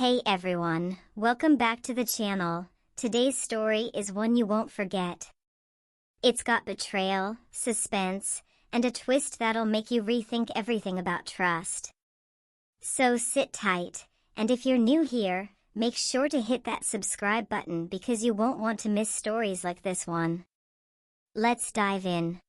Hey everyone, welcome back to the channel. Today's story is one you won't forget. It's got betrayal, suspense, and a twist that'll make you rethink everything about trust. So sit tight, and if you're new here, make sure to hit that subscribe button because you won't want to miss stories like this one. Let's dive in.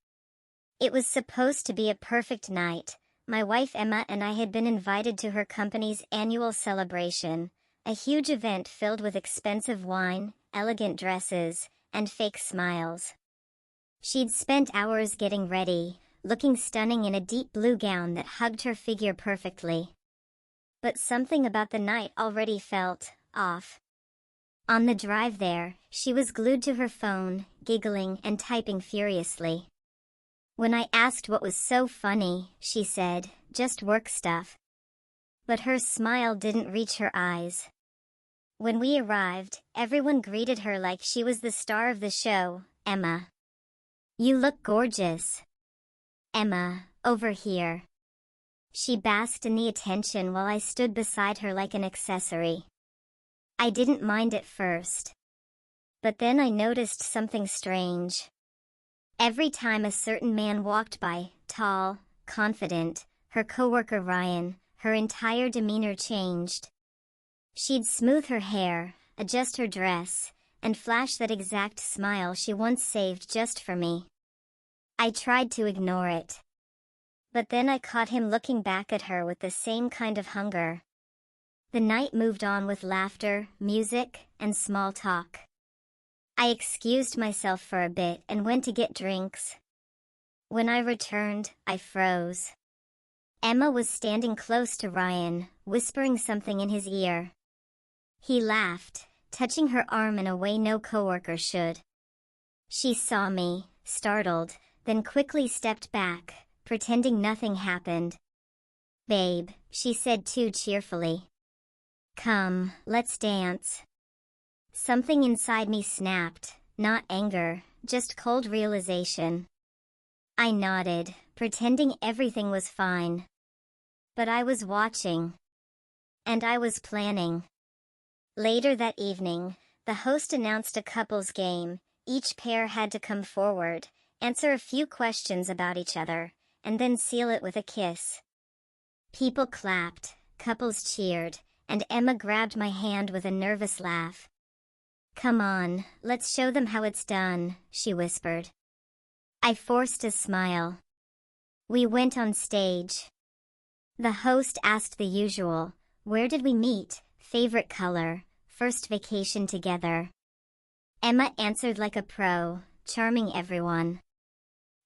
It was supposed to be a perfect night. My wife Emma and I had been invited to her company's annual celebration, a huge event filled with expensive wine, elegant dresses, and fake smiles. She'd spent hours getting ready, looking stunning in a deep blue gown that hugged her figure perfectly. But something about the night already felt off. On the drive there, she was glued to her phone, giggling and typing furiously. When I asked what was so funny, she said, "Just work stuff." But her smile didn't reach her eyes. When we arrived, everyone greeted her like she was the star of the show. "Emma, you look gorgeous." "Emma, over here." She basked in the attention while I stood beside her like an accessory. I didn't mind at first. But then I noticed something strange. Every time a certain man walked by, tall, confident, her coworker Ryan, her entire demeanor changed. She'd smooth her hair, adjust her dress, and flash that exact smile she once saved just for me. I tried to ignore it. But then I caught him looking back at her with the same kind of hunger. The night moved on with laughter, music, and small talk. I excused myself for a bit and went to get drinks. When I returned, I froze. Emma was standing close to Ryan, whispering something in his ear. He laughed, touching her arm in a way no coworker should. She saw me, startled, then quickly stepped back, pretending nothing happened. "Babe," she said too cheerfully. "Come, let's dance." Something inside me snapped, not anger, just cold realization. I nodded, pretending everything was fine. But I was watching. And I was planning. Later that evening, the host announced a couples game. Each pair had to come forward, answer a few questions about each other, and then seal it with a kiss. People clapped, couples cheered, and Emma grabbed my hand with a nervous laugh. "Come on, let's show them how it's done," she whispered. I forced a smile. We went on stage. The host asked the usual, "Where did we meet? Favorite color? First vacation together?" Emma answered like a pro, charming everyone.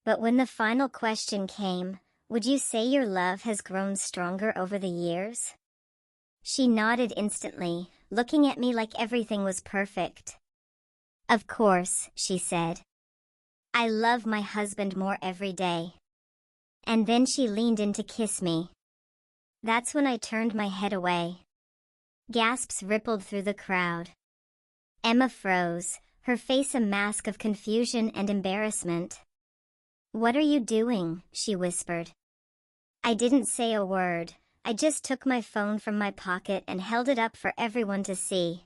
But when the final question came, "Would you say your love has grown stronger over the years?" She nodded instantly, looking at me like everything was perfect. "Of course," she said. "I love my husband more every day." And then she leaned in to kiss me. That's when I turned my head away. Gasps rippled through the crowd. Emma froze, her face a mask of confusion and embarrassment. "What are you doing?" she whispered. I didn't say a word. I just took my phone from my pocket and held it up for everyone to see.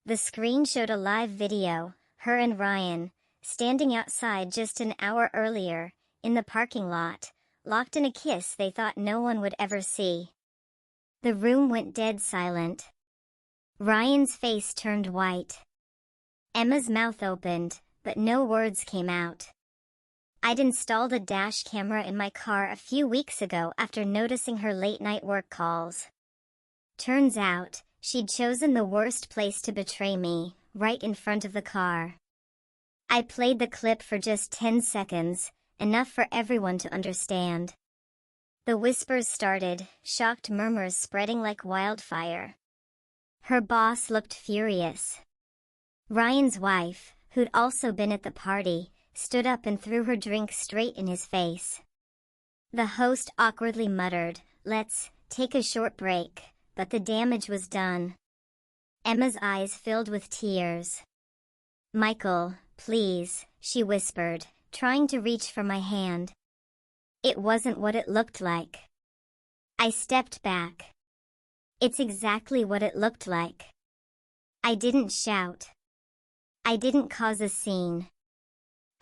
The screen showed a live video, her and Ryan, standing outside just an hour earlier, in the parking lot, locked in a kiss they thought no one would ever see. The room went dead silent. Ryan's face turned white. Emma's mouth opened, but no words came out. I'd installed a dash camera in my car a few weeks ago after noticing her late-night work calls. Turns out, she'd chosen the worst place to betray me, right in front of the car. I played the clip for just 10 seconds, enough for everyone to understand. The whispers started, shocked murmurs spreading like wildfire. Her boss looked furious. Ryan's wife, who'd also been at the party, stood up and threw her drink straight in his face. The host awkwardly muttered, "Let's take a short break," but the damage was done. Emma's eyes filled with tears. "Michael, please," she whispered, trying to reach for my hand. It wasn't what it looked like. I stepped back. It's exactly what it looked like. I didn't shout. I didn't cause a scene.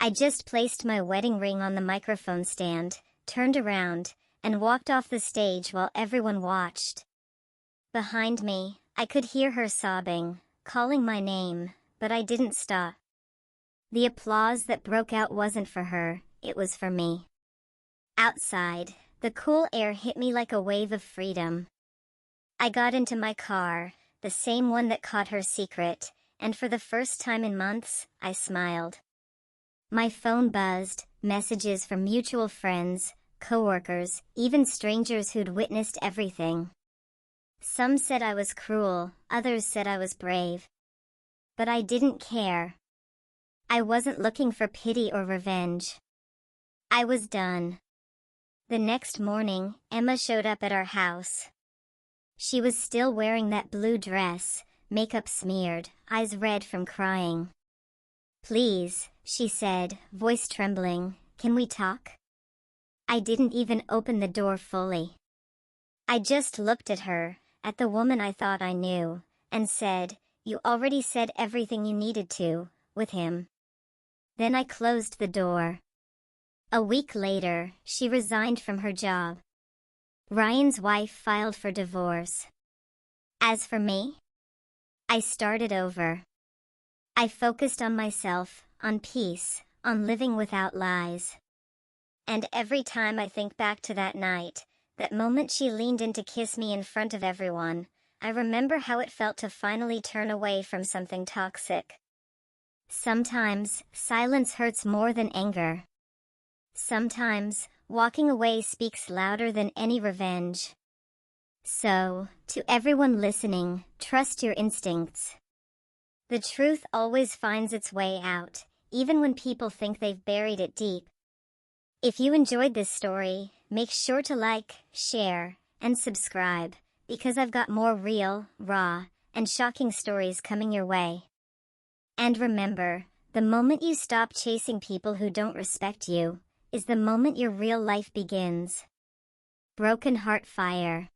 I just placed my wedding ring on the microphone stand, turned around, and walked off the stage while everyone watched. Behind me, I could hear her sobbing, calling my name, but I didn't stop. The applause that broke out wasn't for her, it was for me. Outside, the cool air hit me like a wave of freedom. I got into my car, the same one that caught her secret, and for the first time in months, I smiled. My phone buzzed, messages from mutual friends, coworkers, even strangers who'd witnessed everything. Some said I was cruel, others said I was brave. But I didn't care. I wasn't looking for pity or revenge. I was done. The next morning, Emma showed up at our house. She was still wearing that blue dress, makeup smeared, eyes red from crying. "Please," she said, voice trembling, "can we talk?" I didn't even open the door fully. I just looked at her, at the woman I thought I knew, and said, "You already said everything you needed to, with him." Then I closed the door. A week later, she resigned from her job. Ryan's wife filed for divorce. As for me, I started over. I focused on myself, on peace, on living without lies. And every time I think back to that night, that moment she leaned in to kiss me in front of everyone, I remember how it felt to finally turn away from something toxic. Sometimes, silence hurts more than anger. Sometimes, walking away speaks louder than any revenge. So, to everyone listening, trust your instincts. The truth always finds its way out, even when people think they've buried it deep. If you enjoyed this story, make sure to like, share, and subscribe, because I've got more real, raw, and shocking stories coming your way. And remember, the moment you stop chasing people who don't respect you, is the moment your real life begins. Broken Heart Fire.